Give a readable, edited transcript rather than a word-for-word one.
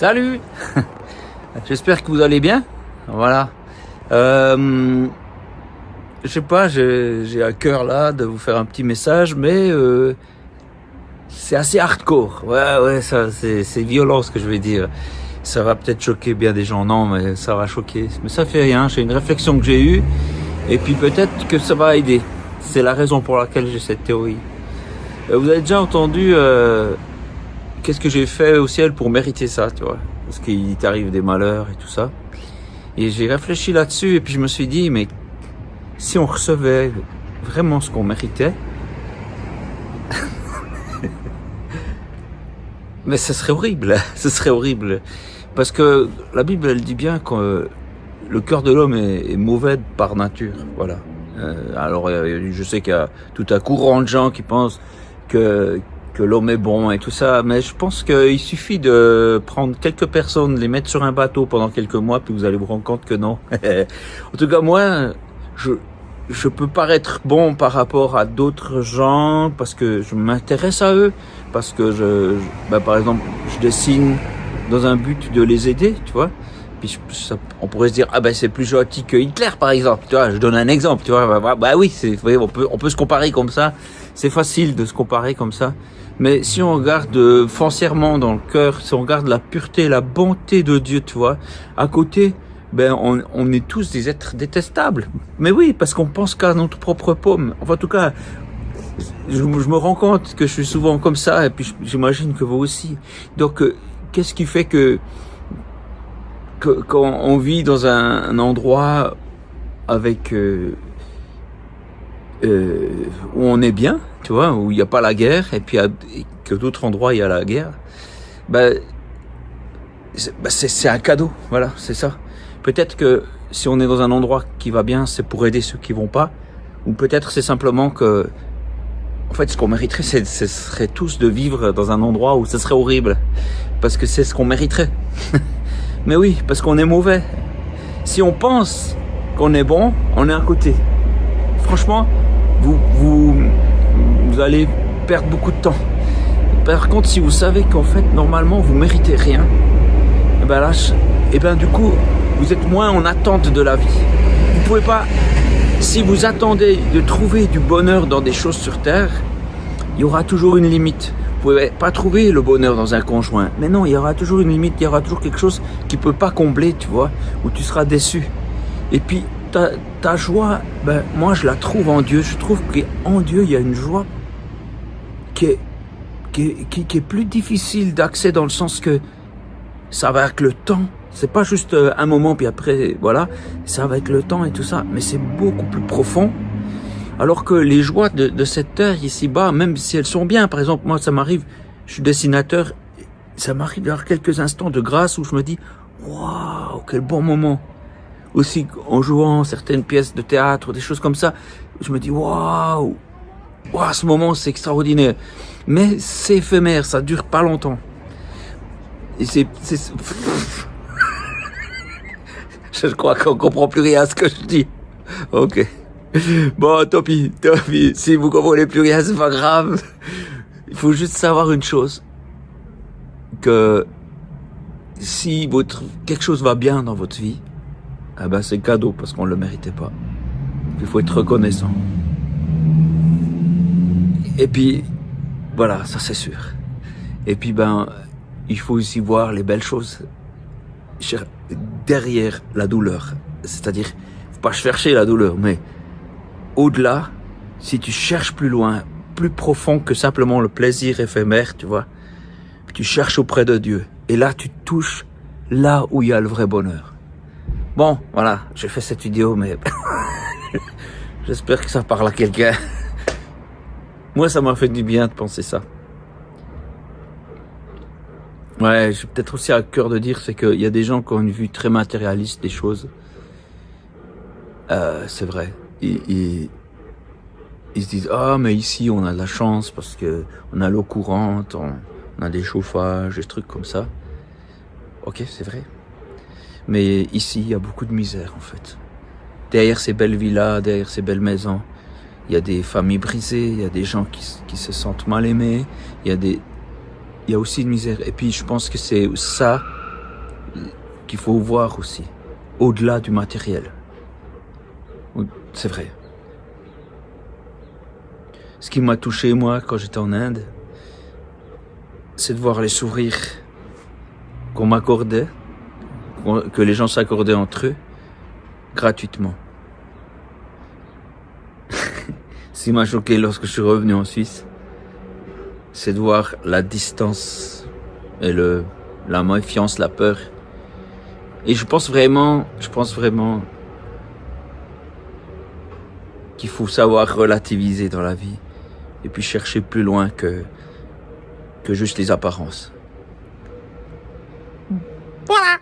Salut. J'espère que vous allez bien. Voilà. Je sais pas, j'ai à cœur là de vous faire un petit message, mais c'est assez hardcore. Ouais, ça c'est violent ce que je vais dire. Ça va peut-être choquer bien des gens, non, mais ça va choquer. Mais ça fait rien, c'est une réflexion que j'ai eue, et puis peut-être que ça va aider. C'est la raison pour laquelle j'ai cette théorie. Vous avez déjà entendu qu'est-ce que j'ai fait au ciel pour mériter ça, tu vois? Parce qu'il t'arrive des malheurs et tout ça. Et j'ai réfléchi là-dessus, et puis je me suis dit, mais si on recevait vraiment ce qu'on méritait, mais ce serait horrible, ce serait horrible. Parce que la Bible, elle dit bien que le cœur de l'homme est mauvais par nature, voilà. Alors, je sais qu'il y a tout un courant de gens qui pensent que l'homme est bon et tout ça, mais je pense qu'il suffit de prendre quelques personnes, les mettre sur un bateau pendant quelques mois, puis vous allez vous rendre compte que non. En tout cas, moi, je peux paraître bon par rapport à d'autres gens parce que je m'intéresse à eux, parce que par exemple, je dessine dans un but de les aider, tu vois. Puis on pourrait se dire, c'est plus gentil que Hitler, par exemple. Tu vois, je donne un exemple, tu vois. Bah oui, on peut se comparer comme ça. C'est facile de se comparer comme ça. Mais si on regarde foncièrement dans le cœur, si on regarde la pureté, la bonté de Dieu, tu vois, à côté, on est tous des êtres détestables. Mais oui, parce qu'on pense qu'à notre propre paume. Enfin, en tout cas, je me rends compte que je suis souvent comme ça, et puis j'imagine que vous aussi. Donc, qu'est-ce qui fait que quand on vit dans un endroit avec où on est bien, tu vois, où il n'y a pas la guerre, et puis que d'autres endroits il y a la guerre, c'est un cadeau, voilà, c'est ça. Peut-être que si on est dans un endroit qui va bien, c'est pour aider ceux qui vont pas, ou peut-être c'est simplement que, en fait, ce qu'on mériterait, ce serait tous de vivre dans un endroit où ce serait horrible, parce que c'est ce qu'on mériterait. Mais oui, parce qu'on est mauvais. Si on pense qu'on est bon, on est à côté. Franchement, vous allez perdre beaucoup de temps. Par contre, si vous savez qu'en fait, normalement, vous méritez rien, du coup, vous êtes moins en attente de la vie. Vous pouvez pas, si vous attendez de trouver du bonheur dans des choses sur terre, il y aura toujours une limite. Vous pouvez pas trouver le bonheur dans un conjoint. Mais non, il y aura toujours une limite, il y aura toujours quelque chose qui peut pas combler, tu vois, où tu seras déçu. Et puis, ta joie, moi je la trouve en Dieu. Je trouve qu'en Dieu, il y a une joie qui est plus difficile d'accès, dans le sens que ça va avec le temps. C'est pas juste un moment, puis après, voilà, ça va avec le temps et tout ça. Mais c'est beaucoup plus profond. Alors que les joies de cette terre ici-bas, même si elles sont bien, par exemple, moi ça m'arrive, je suis dessinateur, ça m'arrive d'avoir quelques instants de grâce où je me dis, waouh, quel bon moment. Aussi, en jouant certaines pièces de théâtre, des choses comme ça, je me dis, waouh, ce moment c'est extraordinaire. Mais c'est éphémère, ça dure pas longtemps. Et je crois qu'on comprend plus rien à ce que je dis. Ok. Bon, tant pis, si vous comprenez plus rien, c'est pas grave. Il faut juste savoir une chose, que si quelque chose va bien dans votre vie, c'est cadeau, parce qu'on le méritait pas. Il faut être reconnaissant. Et puis, voilà, ça c'est sûr. Et puis, il faut aussi voir les belles choses derrière la douleur. C'est-à-dire, faut pas chercher la douleur, mais au-delà, si tu cherches plus loin, plus profond que simplement le plaisir éphémère, tu vois, tu cherches auprès de Dieu. Et là, tu touches là où il y a le vrai bonheur. Bon, voilà, j'ai fait cette vidéo, mais j'espère que ça parle à quelqu'un. Moi, ça m'a fait du bien de penser ça. Ouais, j'ai peut-être aussi à cœur de dire, c'est qu'il y a des gens qui ont une vue très matérialiste des choses. C'est vrai. Ils se disent, mais ici on a de la chance parce que on a l'eau courante, on a des chauffages, des trucs comme ça. Ok, c'est vrai. Mais ici, il y a beaucoup de misère en fait. Derrière ces belles villas, derrière ces belles maisons, il y a des familles brisées, il y a des gens qui se sentent mal aimés, il y a aussi une misère. Et puis je pense que c'est ça qu'il faut voir aussi, au-delà du matériel. C'est vrai. Ce qui m'a touché, moi, quand j'étais en Inde, c'est de voir les sourires qu'on m'accordait, que les gens s'accordaient entre eux, gratuitement. Ce qui m'a choqué lorsque je suis revenu en Suisse, c'est de voir la distance et la méfiance, la peur. Et je pense vraiment qu'il faut savoir relativiser dans la vie et puis chercher plus loin que juste les apparences. Voilà.